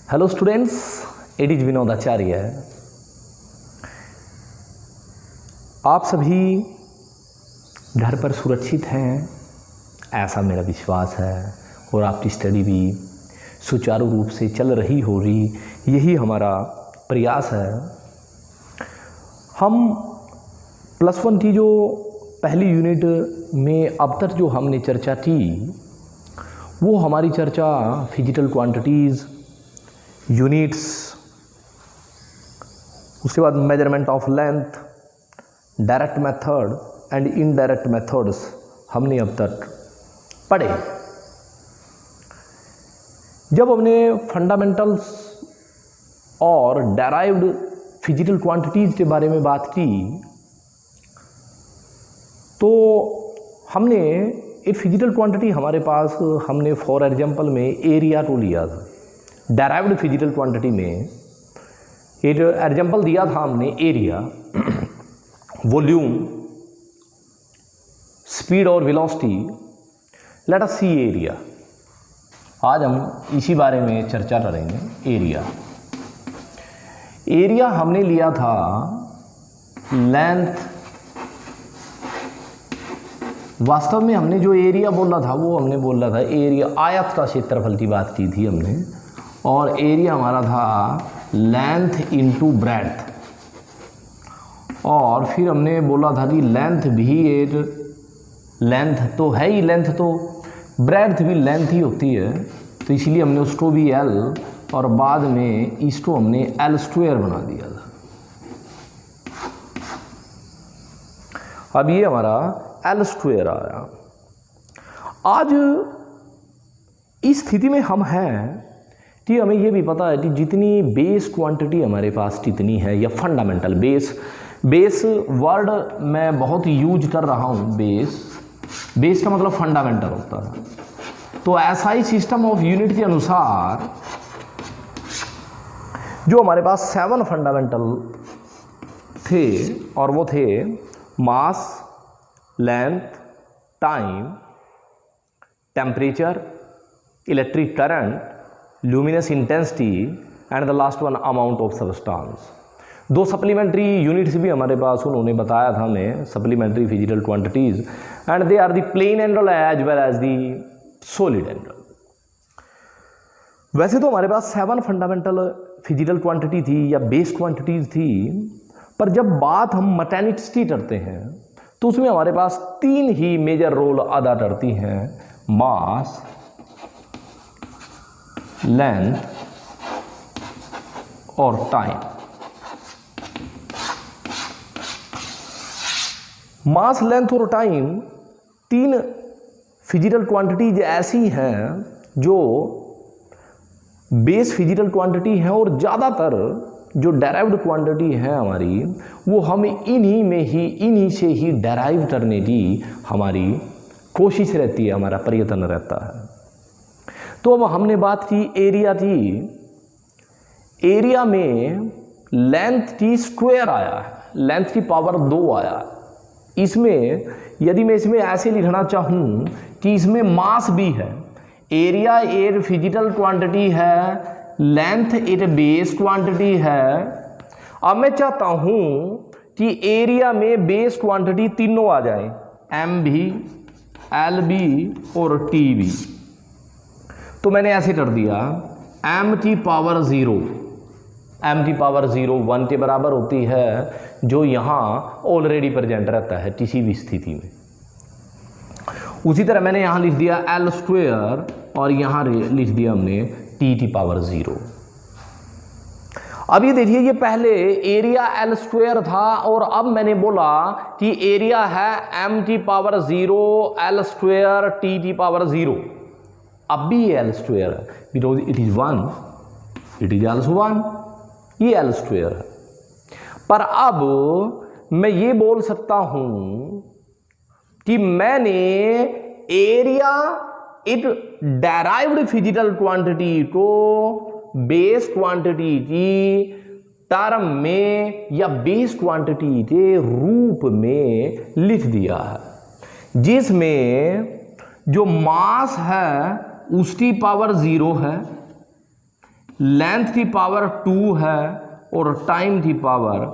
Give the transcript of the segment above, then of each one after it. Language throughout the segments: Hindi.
Hello students, it is Vinod Acharya. आप सभी घर पर सुरक्षित हैं ऐसा मेरा विश्वास है और आपकी स्टडी भी सुचारू रूप से चल रही होगी, यही हमारा प्रयास है। हम प्लस वन की जो पहली यूनिट में अब तक जो हमने चर्चा की वो हमारी चर्चा फिजिकल क्वांटिटीज़, यूनिट्स, उसके बाद measurement of length, direct method and indirect methods हमने अब तक पढ़े। जब हमने फंडामेंटल्स और डेराइव्ड फिजिकल क्वांटिटीज़ के बारे में बात की तो हमने एक फिजिकल क्वांटिटी हमारे पास हमने फॉर एग्जांपल में एरिया को लिया था। डेराइव्ड फिजिकल क्वांटिटी में एक एग्जांपल दिया था हमने एरिया, वॉल्यूम, स्पीड और वेलोसिटी। लेट अस सी एरिया। आज हम इसी बारे में चर्चा करेंगे। एरिया हमने लिया था लेंथ। वास्तव में हमने जो एरिया बोला था वो हमने बोला था एरिया, आयत का क्षेत्रफल की बात की थी हमने, और एरिया हमारा था लेंथ इनटू ब्रेड्थ। और फिर हमने बोला था कि लेंथ भी एक लेंथ तो है ही, लेंथ तो ब्रेड्थ भी लेंथ ही होती है, तो इसलिए हमने उसको भी एल और बाद में इसको हमने एल स्क्वायर बना दिया था। अब ये हमारा एल स्क्वायर आया। आज इस स्थिति में हम हैं कि हमें ये भी पता है कि जितनी बेस क्वांटिटी हमारे पास कितनी है, या फंडामेंटल बेस वर्ड मैं बहुत यूज कर रहा हूँ। बेस का मतलब फंडामेंटल होता है। तो ऐसा ही सिस्टम ऑफ यूनिट के अनुसार जो हमारे पास 7 फंडामेंटल थे, और वो थे mass, length, time, temperature, electric current, luminous intensity and the last one amount of substance. 2 supplementary units भी हमारे पास उन्होंने बताया था हमें, supplementary physical quantities, and they are the plane angle as well as the solid angle. वैसे तो हमारे पास 7 फंडामेंटल फिजिकल क्वांटिटी थी या बेस क्वांटिटीज थी, पर जब बात हम मैकेनिक्स करते हैं तो उसमें हमारे पास 3 ही मेजर रोल अदा करती हैं: मास, लेंथ और टाइम। मास, लेंथ और टाइम 3 फिजिकल क्वांटिटीज ऐसी हैं जो बेस फिजिकल क्वांटिटी हैं, और ज़्यादातर जो डेराइव्ड क्वांटिटी है हमारी वो हम इन्हीं से ही डेराइव करने की हमारी कोशिश रहती है, हमारा प्रयत्न रहता है। तो अब हमने बात की एरिया की। एरिया में लेंथ की स्क्वायर आया है, लेंथ की पावर 2 आया है। इसमें यदि मैं इसमें ऐसे लिखना चाहूँ कि इसमें मास भी है, एरिया एक फिजिकल क्वांटिटी है, लेंथ एक बेस क्वांटिटी है। अब मैं चाहता हूँ कि एरिया में बेस क्वांटिटी तीनों आ जाए, एम भी, एल भी और टी भी। तो मैंने ऐसे कर दिया, m की पावर 0, m की पावर 0 1 के बराबर होती है, जो यहाँ ऑलरेडी प्रेजेंट रहता है किसी भी स्थिति में। उसी तरह मैंने यहाँ लिख दिया एल स्क्वायर, और यहाँ लिख दिया हमने t की पावर 0। अब ये देखिए, ये पहले एरिया एल स्क्वायर था, और अब मैंने बोला कि एरिया है m की पावर 0 एल स्क्वायर t की पावर 0। अब भी ये एल स्क्वायर है, because it is 1, it is also 1, ये एल स्क्वायर है। पर अब मैं ये बोल सकता हूं कि मैंने एरिया एक डेराइव्ड फिजिकल क्वांटिटी को बेस क्वांटिटी की टर्म में या बेस क्वांटिटी के रूप में लिख दिया है, जिसमें जो मास है उसकी पावर 0 है, लेंथ की पावर 2 है और टाइम की पावर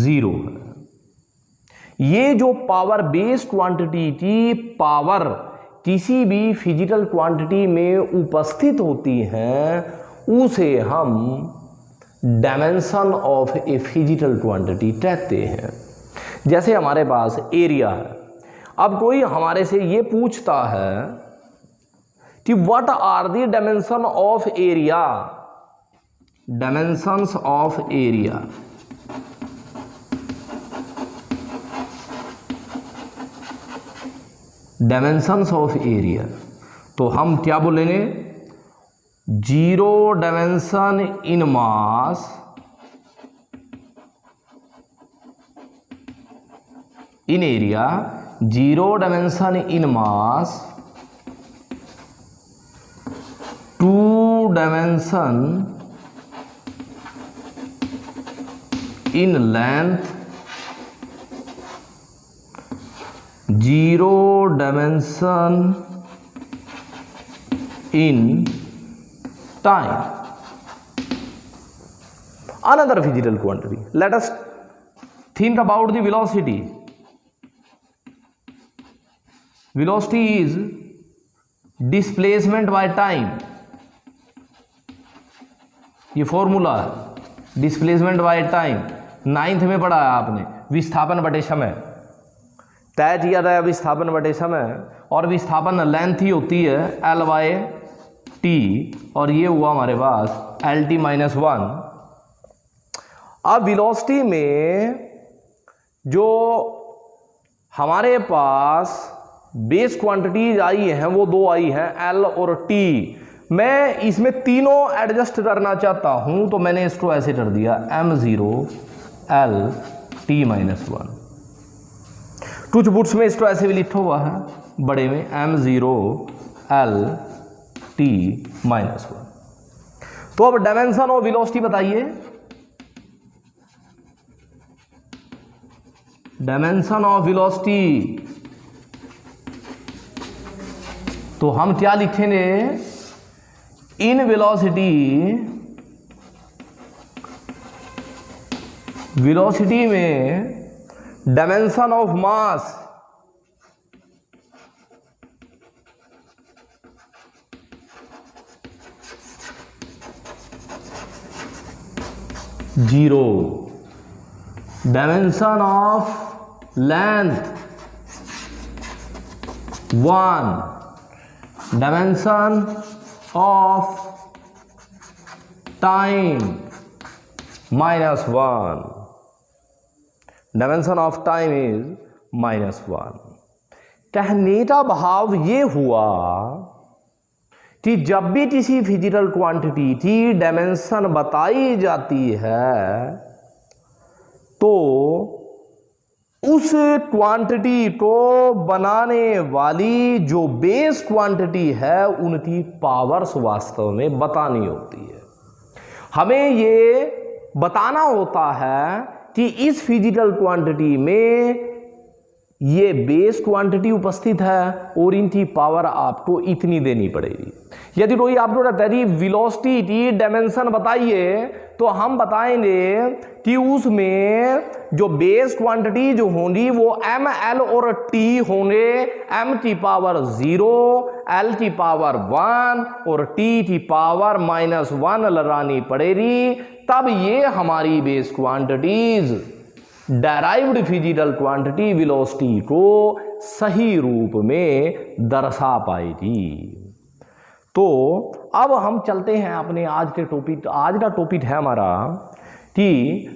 0 है। ये जो पावर बेस्ड क्वांटिटी की पावर किसी भी फिजिकल क्वांटिटी में उपस्थित होती हैं उसे हम dimension of a physical quantity कहते हैं। जैसे हमारे पास एरिया है। अब कोई हमारे से ये पूछता है कि what are the dimension of area, dimensions of area. Dimensions of area तो हम क्या बोलेंगे, 0 dimension in mass in area, 0 dimension in mass, 2 dimension in length, 0 dimension in time. Another physical quantity. Let us think about the velocity. Velocity is displacement by time. ये फॉर्मूला है डिस्प्लेसमेंट बाय टाइम, 9th में पढ़ा है आपने। विस्थापन बटे समय तय किया जाए, विस्थापन बटे समय, और विस्थापन लेंथ ही होती है L/T, और ये हुआ हमारे पास LT-1। अब वेलोसिटी में जो हमारे पास बेस क्वांटिटीज आई हैं वो 2 आई हैं, L और T। मैं इसमें तीनों एडजस्ट करना चाहता हूं तो मैंने इसको ऐसे कर दिया m0 LT-1। कुछ बुक्स में इसको ऐसे भी लिखा हुआ है बड़े में m0 LT-1। तो अब डायमेंशन ऑफ वेलोसिटी बताइए। डायमेंशन ऑफ वेलोसिटी तो हम क्या लिखेंगे, इन वेलोसिटी में dimension of mass zero, dimension of length 1, dimension of time -1, dimension of time is -1। कहने का भाव ये हुआ कि जब भी किसी फिजिकल क्वांटिटी की डायमेंशन बताई जाती है तो उस क्वांटिटी को बनाने वाली जो बेस क्वांटिटी है उनकी पावर्स वास्तव में बतानी होती है। हमें ये बताना होता है कि इस फिजिकल क्वांटिटी में ये बेस क्वांटिटी उपस्थित है और इनकी पावर आपको इतनी देनी पड़ेगी। यदि कोई आपको कहता है वेलोसिटी की डायमेंशन बताइए तो हम बताएंगे कि उसमें जो बेस क्वांटिटी जो होंगी वो m, l और t होंगे। m की पावर 0, l की पावर 1 और t की पावर -1 लगानी पड़ेगी, तब ये हमारी base quantities derived physical quantity velocity को सही रूप में दर्शा पाएगी। तो अब हम चलते हैं अपने आज के टॉपिक। आज का टॉपिक है हमारा कि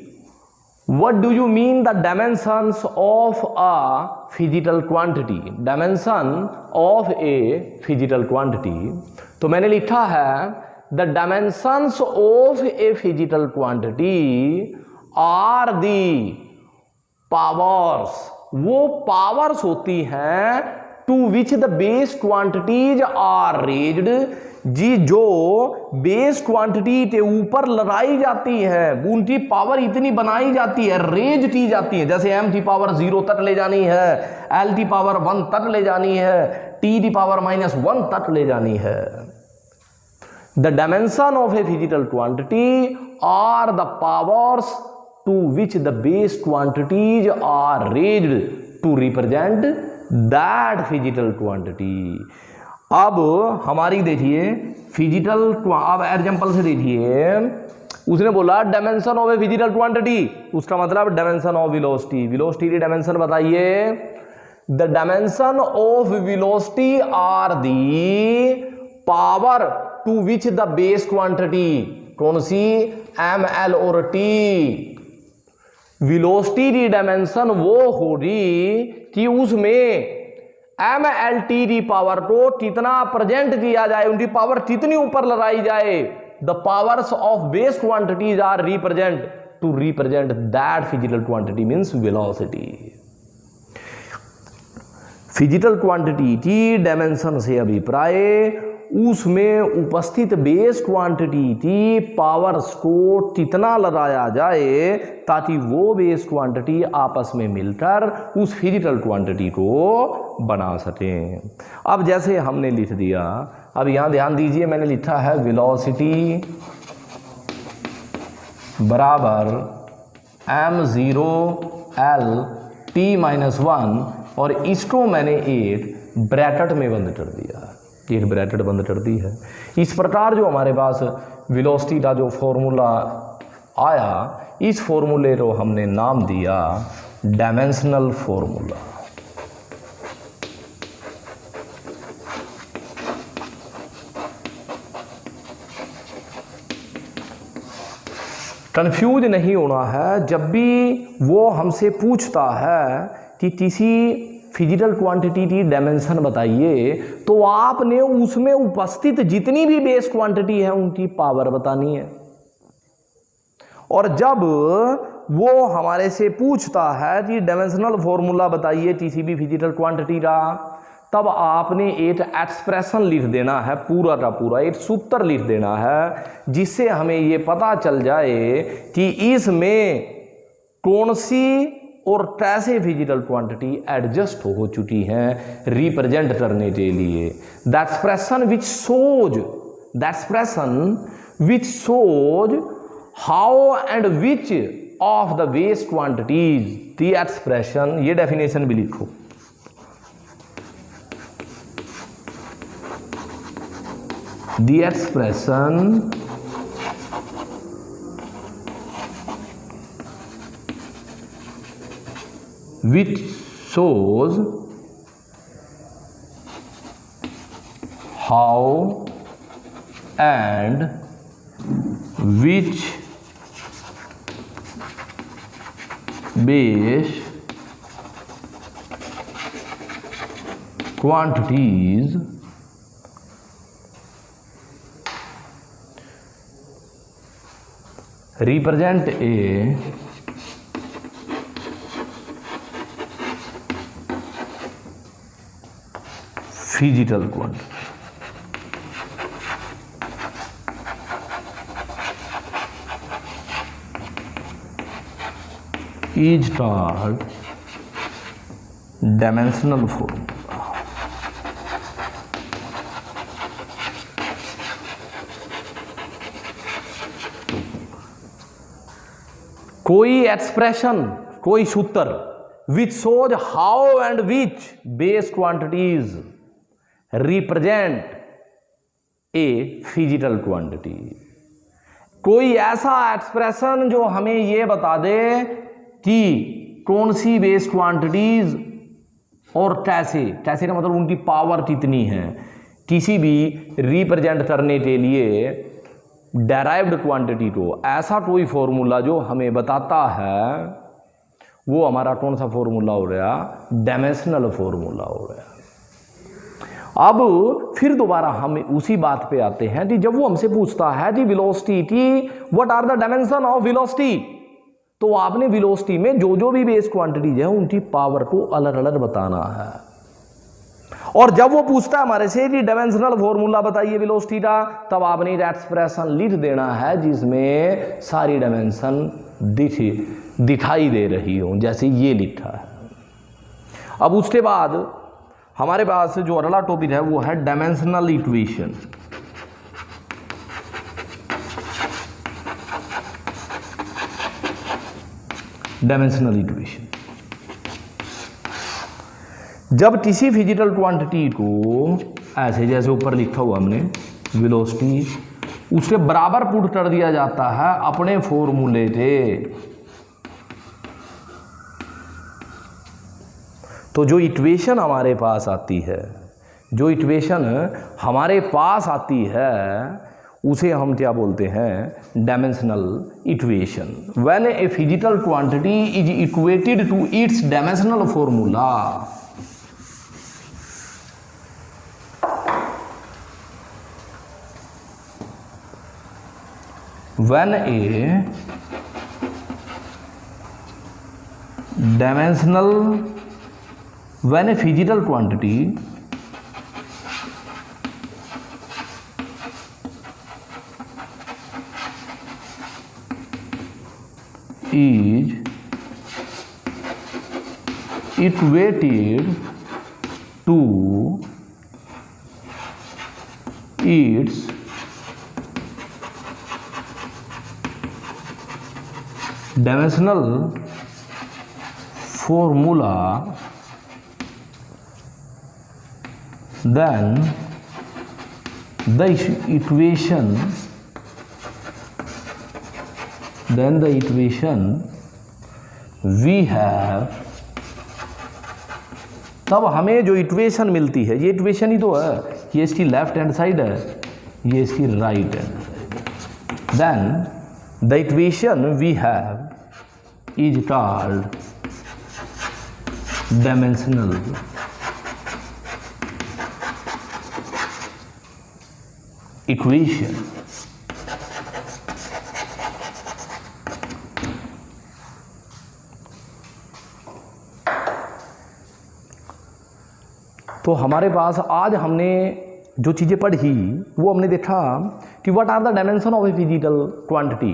what do you mean the dimensions of a physical quantity, dimension of a physical quantity. तो मैंने लिखा है the dimensions of a physical quantity are the powers, वो पावर्स होती हैं to which the base quantities are raised, जी जो बेस क्वांटिटी के ऊपर लगाई जाती है उनकी पावर इतनी बनाई जाती है, रेज की जाती है। जैसे m की पावर 0 तक ले जानी है, l की पावर 1 तक ले जानी है, t की पावर -1 तक ले जानी है। The dimension of a physical quantity are the powers to which the base quantities are raised to represent that physical quantity. अब हमारी देखिए फिजिकल, अब एग्जांपल से देखिए, उसने बोला dimension of a physical quantity, उसका मतलब डायमेंशन ऑफ वेलोसिटी। वेलोसिटी की डायमेंशन बताइए। The dimension of velocity are the power to which the base quantity, कौन सी, एम एल और टी। वेलोसिटी की डायमेंशन वो होगी कि उसमें एम एल टी की पावर को कितना प्रेजेंट किया जाए, उनकी पावर कितनी ऊपर लगाई जाए। The powers of base quantities are represent to represent that physical quantity means velocity. Physical quantity की डायमेंशन से अभिप्राय उसमें उपस्थित बेस क्वांटिटी की पावर्स को कितना लगाया जाए ताकि वो बेस क्वांटिटी आपस में मिलकर उस फिजिकल क्वांटिटी को बना सकें। अब जैसे हमने लिख दिया, अब यहाँ ध्यान दीजिए, मैंने लिखा है वेलोसिटी बराबर m0l(t-1) और इसको मैंने एक ब्रैकेट में बंद कर दिया, एक ब्रैकेट बंद कर दी है। इस प्रकार जो हमारे पास वेलोसिटी का जो फॉर्मूला आया, इस फॉर्मूले को हमने नाम दिया डायमेंशनल फॉर्मूला। कंफ्यूज नहीं होना है, जब भी वो हमसे पूछता है कि किसी फिजिकल क्वांटिटी की डायमेंशन बताइए, तो आपने उसमें उपस्थित जितनी भी बेस क्वांटिटी है उनकी पावर बतानी है। और जब वो हमारे से पूछता है कि डायमेंशनल फॉर्मूला बताइए किसी भी फिजिकल क्वांटिटी का, तब आपने एक एक्सप्रेशन लिख देना है, पूरा का पूरा एक सूत्र लिख देना है, जिससे हमें ये पता चल जाए कि इसमें कौन सी और कैसे फिजिकल क्वांटिटी एडजस्ट हो चुकी हैं रिप्रेजेंट करने के लिए। The expression which shows how and which of the base quantities, the expression, ये डेफिनेशन भी लिखो। The expression which shows how and which base quantities represent a physical quantity। is called dimensional formula। कोई एक्सप्रेशन, कोई सूत्र which shows how and which base quantities represent a physical quantity. कोई ऐसा एक्सप्रेशन जो हमें ये बता दे कि कौन सी बेस क्वांटिटीज और कैसे, कैसे का मतलब उनकी पावर कितनी है, किसी भी रिप्रेजेंट करने के लिए डेराइव्ड क्वांटिटी को। ऐसा कोई फॉर्मूला जो हमें बताता है, वो हमारा कौन सा फॉर्मूला हो गया, डायमेंशनल फॉर्मूला हो गया। अब फिर दोबारा हम उसी बात पे आते हैं कि जब वो हमसे पूछता है कि वेलोसिटी की what are the dimension of velocity, तो आपने वेलोसिटी में जो जो भी बेस क्वांटिटीज है उनकी पावर को अलग अलग बताना है। और जब वो पूछता है हमारे से कि डायमेंशनल फॉर्मूला बताइए वेलोसिटी का, तब आपने एक्सप्रेशन लिख देना है जिसमें सारी डायमेंशन दिखाई दे रही हो, जैसे ये लिखा है। अब उसके बाद हमारे पास जो अगला टॉपिक है वो है डायमेंशनल इक्वेशन। Dimensional equation. जब किसी फिजिकल क्वांटिटी को ऐसे जैसे ऊपर लिखा हुआ हमने वेलोसिटी, उसके बराबर पुट कर दिया जाता है अपने फॉर्मूले से, तो जो इक्वेशन हमारे पास आती है, जो इक्वेशन हमारे पास आती है उसे हम क्या बोलते हैं? Dimensional equation. When a physical quantity is equated to its dimensional formula, when a physical quantity is equated to its dimensional formula, then the equation we have, तब हमें जो इक्वेशन मिलती है, ये इक्वेशन ही तो है, ये इसकी लेफ्ट हैंड साइड है, ये इसकी right hand side, then the equation we have is called dimensional equation. तो हमारे पास आज हमने जो चीज़ें पढ़ी वो हमने देखा कि what are the dimension of a physical quantity.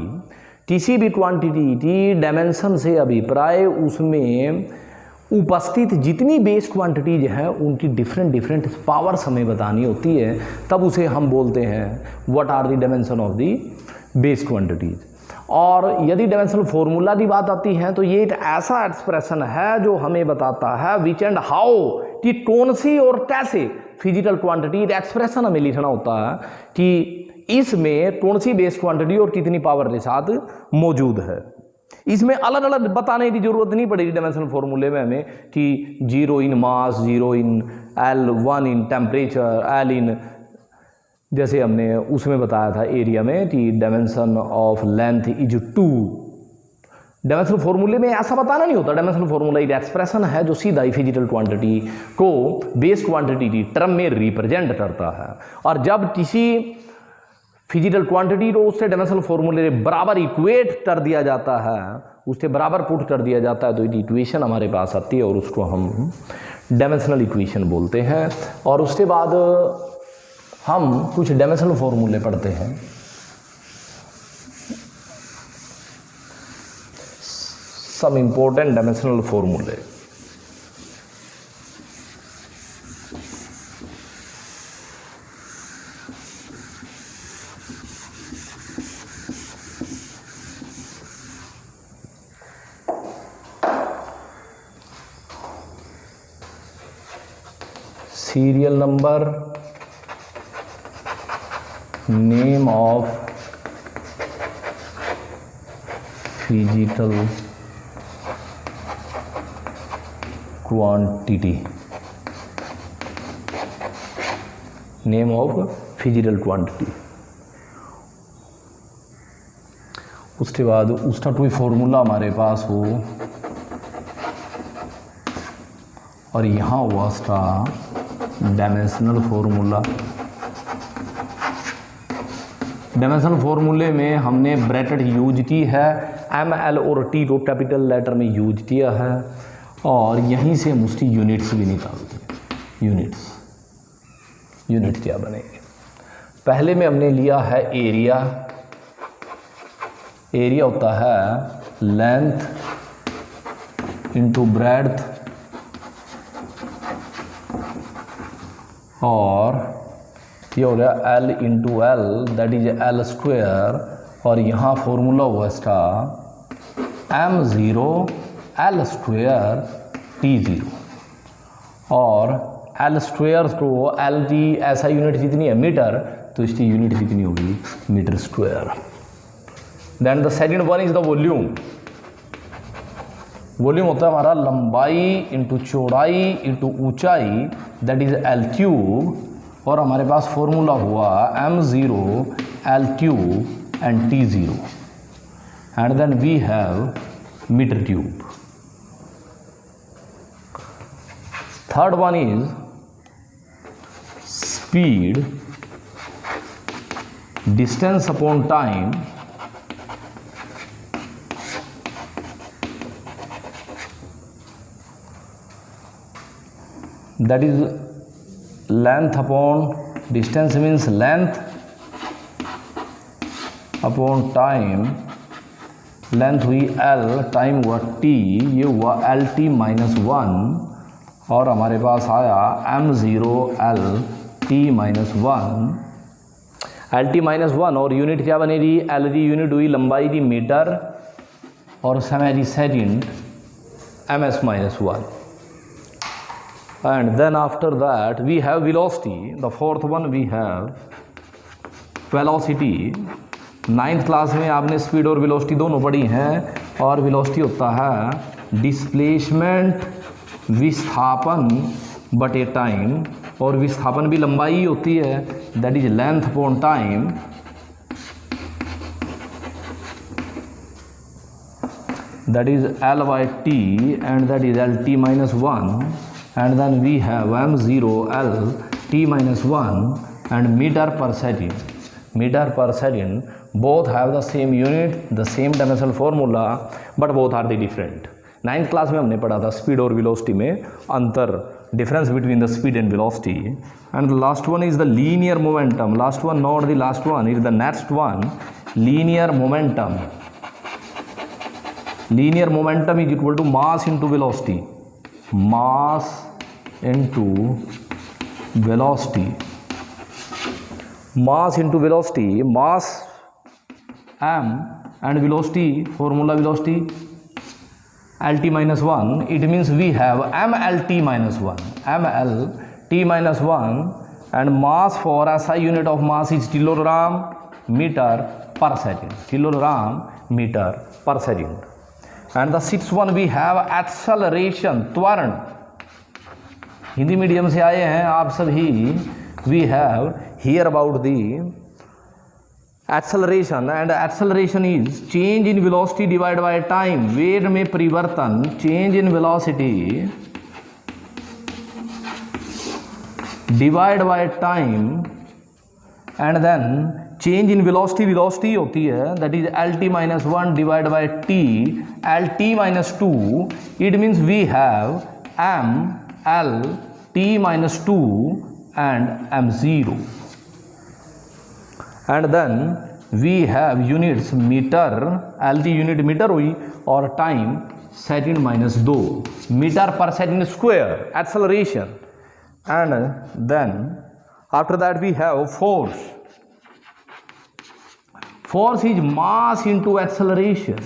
किसी भी क्वांटिटी की डायमेंशन से अभिप्राय उसमें उपस्थित जितनी बेस क्वांटिटीज हैं उनकी डिफरेंट पावर्स हमें बतानी होती है, तब उसे हम बोलते हैं what are the dimension of the base quantities. और यदि डायमेंशनल फॉर्मूला की बात आती है तो ये एक ऐसा एक्सप्रेशन है जो हमें बताता है विच एंड हाउ, कि कौन सी और कैसे फिजिकल क्वांटिटी, एक्सप्रेशन हमें लिखना होता है कि इसमें कौन सी बेस क्वांटिटी और कितनी पावर के साथ मौजूद है। इसमें अलग अलग बताने की जरूरत नहीं पड़ेगी डायमेंशनल फॉर्मूले में हमें कि 0 in mass, 0 in L, 1 in temperature, L in, जैसे हमने उसमें बताया था एरिया में कि dimension of length is 2। Dimensional फॉर्मूले में ऐसा बताना नहीं होता। डायमेंशनल फॉर्मूला एक एक्सप्रेशन है जो सीधा ही फिजिकल क्वांटिटी को बेस क्वांटिटी की टर्म में रिप्रेजेंट करता है, और जब किसी फिजिकल क्वांटिटी को उससे डायमेंशनल फॉर्मूले के बराबर इक्वेट कर दिया जाता है, उससे बराबर पुट कर दिया जाता है, तो ये इक्वेशन हमारे पास आती है और उसको हम डायमेंशनल इक्वेशन बोलते हैं। और उसके बाद हम कुछ डायमेंशनल फॉर्मूले पढ़ते हैं। सम इंपॉर्टेंट डायमेंशनल फॉर्मूले। Serial number, name of physical quantity, name of physical quantity. उसके बाद उसका कोई फॉर्मूला हमारे पास हो और यहाँ हुआ उसका डायमेंशनल फॉर्मूला। डायमेंशनल फॉर्मूले में हमने ब्रैकेट यूज की है, एम एल और टी को कैपिटल लेटर में यूज किया है, और यहीं से हम उसकी यूनिट्स भी निकालते हैं। यूनिट क्या बनेगी? पहले में हमने लिया है एरिया। एरिया होता है लेंथ इंटू ब्रेड्थ, और ये हो गया L into L, that is L square, और यहाँ फॉर्मूला हुआ इसका m0 l स्क्वायर t0, और l स्क्वायर को l की ऐसा यूनिट जितनी है मीटर, तो इसकी यूनिट कितनी होगी metre square. Then the second one is the volume. Volume होता है हमारा लंबाई इंटू चौड़ाई इंटू ऊंचाई, दैट इज एल क्यूब, और हमारे पास फॉर्मूला हुआ m0 l cube and t0, and then we have metre cube. Third one is speed, distance upon time, that is length upon distance means length upon time, length हुई l, टाइम हुआ t, ये हुआ एल टी माइनस वन, और हमारे पास आया m0 l t minus one, L T minus one, और यूनिट क्या बनेगी, एल की यूनिट हुई लंबाई की मीटर, और समय की second ms minus one. And then after that we have velocity. The fourth one we have velocity. 9th class में आपने स्पीड और वेलोसिटी दोनों पढ़ी हैं, और वेलोसिटी होता है डिस्प्लेसमेंट विस्थापन बटे टाइम, और विस्थापन भी लंबाई होती है, that is length upon time, that is L by T, and that is L T minus one, and then we have m0 l t minus 1 and meter per second. Meter per second, both have the same unit, the same dimensional formula, but both are the different. 9th class में हमने पढ़ा था स्पीड और वेलोसिटी में अंतर, difference between the speed and velocity. And the last one is the linear momentum. Last one, not the last one, is the next one, linear momentum. Linear momentum is equal to mass into velocity, mass into velocity, mass into velocity, mass m and velocity, formula velocity lt minus 1, it means we have mlt minus 1, mlt minus 1, and mass for SI unit of mass is kilogram meter per second, kilogram meter per second. And the sixth one we have acceleration, त्वरण। हिंदी मीडियम से आए हैं आप सभी। We have here about the acceleration, and acceleration is change in velocity divide by time, वेग में परिवर्तन, change in velocity divide by time, and then change in velocity, velocity होती है that is L T minus one divide by T, L T minus two, it means we have M L T minus two and M zero, and then we have units metre, L T unit metre हुई, और टाइम सेकेंड माइनस 2, मीटर पर second square, acceleration. And then after that we have force. Force is mass into acceleration.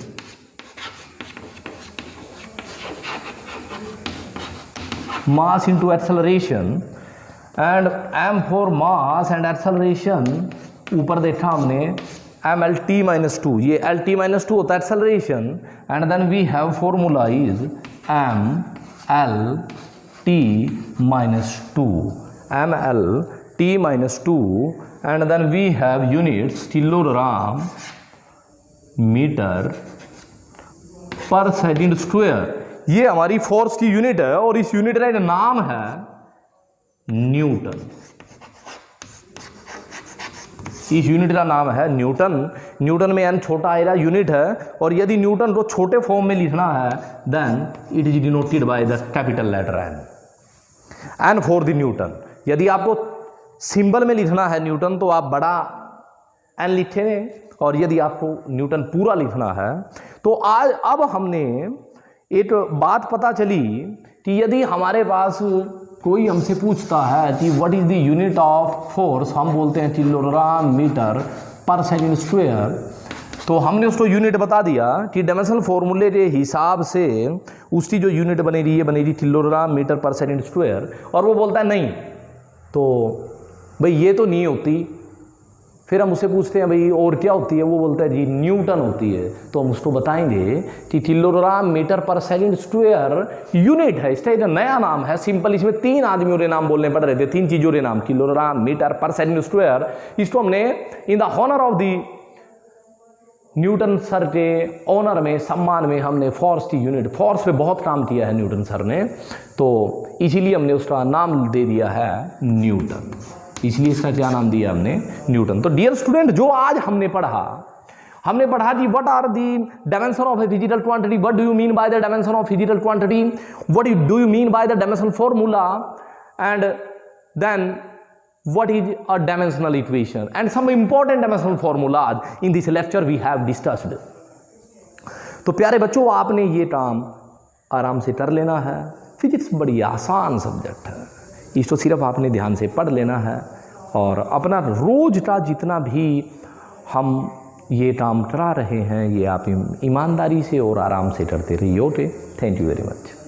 Mass into acceleration, and m for mass and acceleration, ऊपर देखा हमने m l t minus 2, ये l t minus 2 होता है acceleration, and then we have formula is m l t minus 2, m l t minus 2, and then we have units kilogram metre पर सेकेंड स्क्वायर। ये हमारी फोर्स की यूनिट है, और इस यूनिट का एक नाम है न्यूटन। इस यूनिट का नाम है न्यूटन। न्यूटन में n छोटा आएगा यूनिट है, और यदि न्यूटन को छोटे फॉर्म में लिखना है then it is denoted by the capital letter n for the Newton. यदि आपको सिंबल में लिखना है न्यूटन तो आप बड़ा n लिखें, और यदि आपको न्यूटन पूरा लिखना है तो आज अब हमने एक बात पता चली कि यदि हमारे पास कोई हमसे पूछता है कि what is the unit of force, हम बोलते हैं किलोग्राम मीटर पर सेकेंड स्क्वायर, तो हमने उसको यूनिट बता दिया कि डायमेंशनल फॉर्मूले के हिसाब से उसकी जो यूनिट बनेगी ये बनेगी kilogram metre per second square, और वो बोलता है नहीं, तो भाई ये तो नहीं होती। फिर हम उससे पूछते हैं भाई और क्या होती है, वो बोलता है जी न्यूटन होती है। तो हम उसको बताएंगे कि kilogram metre per second square unit है, इसका एक नया नाम है सिंपल। इसमें 3 आदमियों के नाम बोलने पड़ रहे थे, 3 चीज़ों के नाम, kilogram metre per second square. इसको हमने in the honour of the Newton sir के ऑनर में, सम्मान में हमने फोर्स की यूनिट, फोर्स पे बहुत काम किया है न्यूटन सर ने, तो इसीलिए हमने उसका नाम दे दिया है न्यूटन। इसलिए इसका क्या नाम दिया हमने, न्यूटन। तो डियर स्टूडेंट, जो आज हमने पढ़ा कि what are the dimension of a physical quantity, what do you mean by the dimension of physical quantity, what do you mean by the dimension formula, and then what is a dimensional equation and some important dimensional formulas in this lecture we have discussed। तो प्यारे बच्चों, आपने ये काम आराम से कर लेना है। फिजिक्स बड़ी आसान सब्जेक्ट है, इसको सिर्फ आपने ध्यान से पढ़ लेना है और अपना रोज का जितना भी हम ये काम करा रहे हैं ये आप ईमानदारी से और आराम से करते रहिए। Okay, thank you very much.